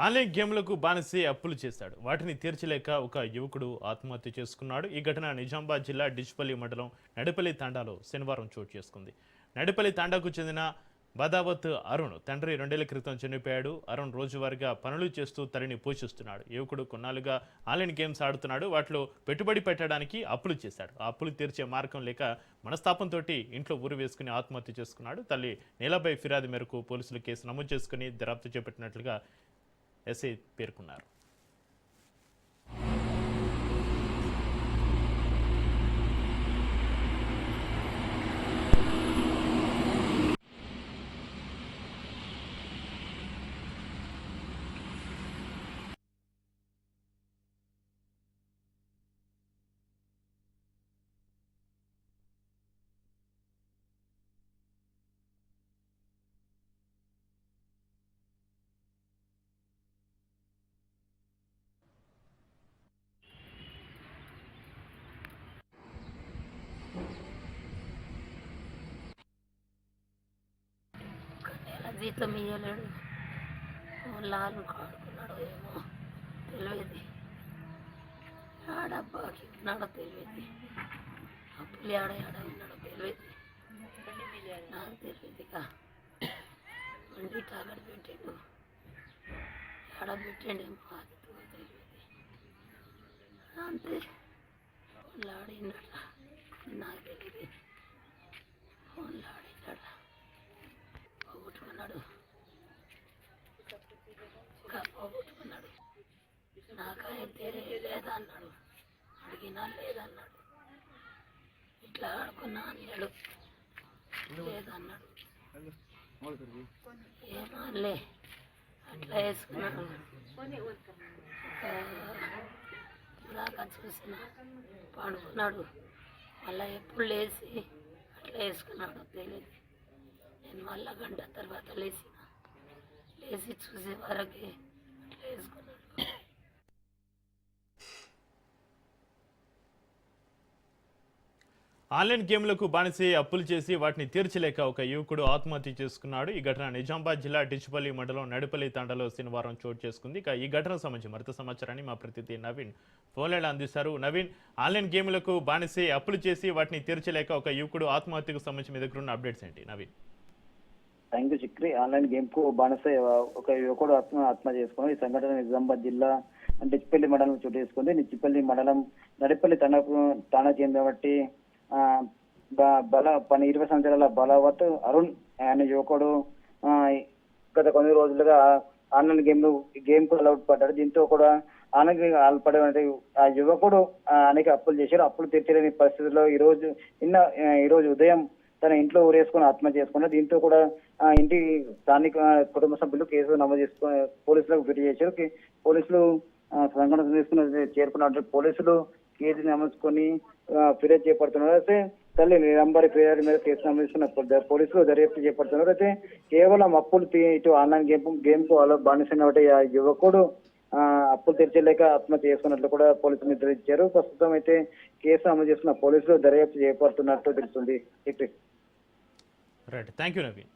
Online గేమ్లకు బానిసే అప్పులు చేశాడు. వాటిని తీర్చలేక ఒక యువకుడు ఆత్మహత్య చేసుకున్నాడు. ఈ ఘటన నిజామాబాద్ జిల్లా డిచ్పల్లి మండలం నడిపల్లి తాండాలో శనివారం చోటు చేసుకుంది. నడిపల్లి తాండాకు చెందిన బదావత్ అరుణ్ తండ్రి 2 ఏళ్ల క్రితం చనిపోయాడు. అరుణ్ రోజువారీగా పనులు చేస్తూ తల్లిని పోషిస్తున్నాడు. యువకుడు కొన్నాళ్ళుగా ఆన్లైన్ గేమ్స్ ఆడుతున్నాడు. వాటిలో పెట్టుబడి పెట్టడానికి అప్పులు చేశాడు. ఆ అప్పులు తీర్చే మార్గం లేక మనస్తాపంతో ఇంట్లో ఊరు వేసుకుని ఆత్మహత్య చేసుకున్నాడు. తల్లి నీలాపై ఫిర్యాదు మేరకు పోలీసులు కేసు నమోదు చేసుకుని దర్యాప్తు చేపట్టినట్లుగా ఎస్ఐ పేర్కొన్నారు. జీతం ఇయ్యలేడు, లాలు కాడుకున్నాడు ఏమో తెలియదు, ఆడబ్బాకి ఉన్నాడో తెలియదు, అప్పులు ఆడ ఉన్నాడో తెలియదు, నాకు తెలియదుగా. వండి టాగడ పెట్టాడు, ఆడ పెట్టాడేమో అది తెలియదు. అంతే ఫోన్లు ఆడినట, నాకు తెలియదు. ఫోన్లు ఆడినట పోగొట్టుకున్నాడు, ఇంకా పోగొట్టుకున్నాడు. నాకైతే లేదన్నాడు, అడిగినా లేదన్నాడు, ఇట్లా ఆడుకున్నా అన్నాడు, లేదన్నాడు. ఏమోలే అట్లా వేసుకున్నాడు. దాకా చూసిన పడుకున్నాడు, మళ్ళీ ఎప్పుడు లేచి అట్లా వేసుకున్నాడు తెలియదు. నేను మళ్ళా గంట తర్వాత లేచి చూసే వరకే అట్లా వేసుకున్నాడు. ఆన్లైన్ గేమ్లకు బానిసే అప్పులు చేసి వాటిని తీర్చలేక ఒక యువకుడు ఆత్మహత్య చేసుకున్నాడు. ఈ ఘటన నిజామాబాద్ జిల్లా డిచ్పల్లి మండలం నడిపల్లి తాండాలో శనివారం చోటు చేసుకుంది. ఇక ఈ ఘటన సంబంధించి మరింత సమాచారాన్ని మా ప్రతినిధి నవీన్ ఫోన్లలో అందిస్తారు. నవీన్, ఆన్లైన్ గేమ్లకు బానిసే అప్పులు చేసి వాటిని తీర్చలేక ఒక యువకుడు ఆత్మహత్యకు సంబంధించి మీ దగ్గర ఉన్న అప్డేట్స్ ఏంటి Naveen? Thank you Chikiri. Online game కు బానిస ఒక యువకుడు ఆత్మ చేసుకుని ఈ సంఘటన నిజామాబాద్ జిల్లా డిచ్పల్లి మండలం చోటు చేసుకుంది. డిచ్పల్లి మండలం నడిపల్లి తానా చెందిన బట్టి 20 సంవత్సరాల బలవత్ అరుణ్ అనే యువకుడు గత కొన్ని రోజులుగా ఆన్లైన్ గేమ్ కు అలవాటు పడ్డాడు. దీంతో కూడా ఆన్లైన్ అలపడే ఆ యువకుడు అనేక అప్పులు చేశారు. అప్పులు తీర్చలేని పరిస్థితుల్లో ఈ రోజు ఉదయం తన ఇంట్లో ఊరేసుకుని ఆత్మహత్య చేసుకున్నారు. దీంతో కూడా ఇంటి స్థానిక కుటుంబ సభ్యులు కేసు నమోదు చేసుకుని పోలీసులకు ఫిర్యాదు చేశారు. పోలీసులు సంఘటన తీసుకుని చేరుకున్నట్టు పోలీసులు కేసు నమోదుకొని ఫిర్యాదు చేపడుతున్నారు. అయితే తల్లి నంబర్ ఫిర్యాదు మీద కేసు నమోదు చేసుకున్న పోలీసులు దర్యాప్తు చేపడుతున్నారు. అయితే కేవలం అప్పులు ఇటు ఆన్లైన్ గేమ్ కు బానిసైన ఆ యువకుడు అప్పులు తీర్చలేక ఆత్మహత్య చేసుకున్నట్లు కూడా పోలీసులు నిర్ధారించారు. ప్రస్తుతం అయితే కేసు నమోదు చేసుకున్న పోలీసులు దర్యాప్తు చేపడుతున్నట్టు తెలుస్తుంది. Right, thank you Naveen.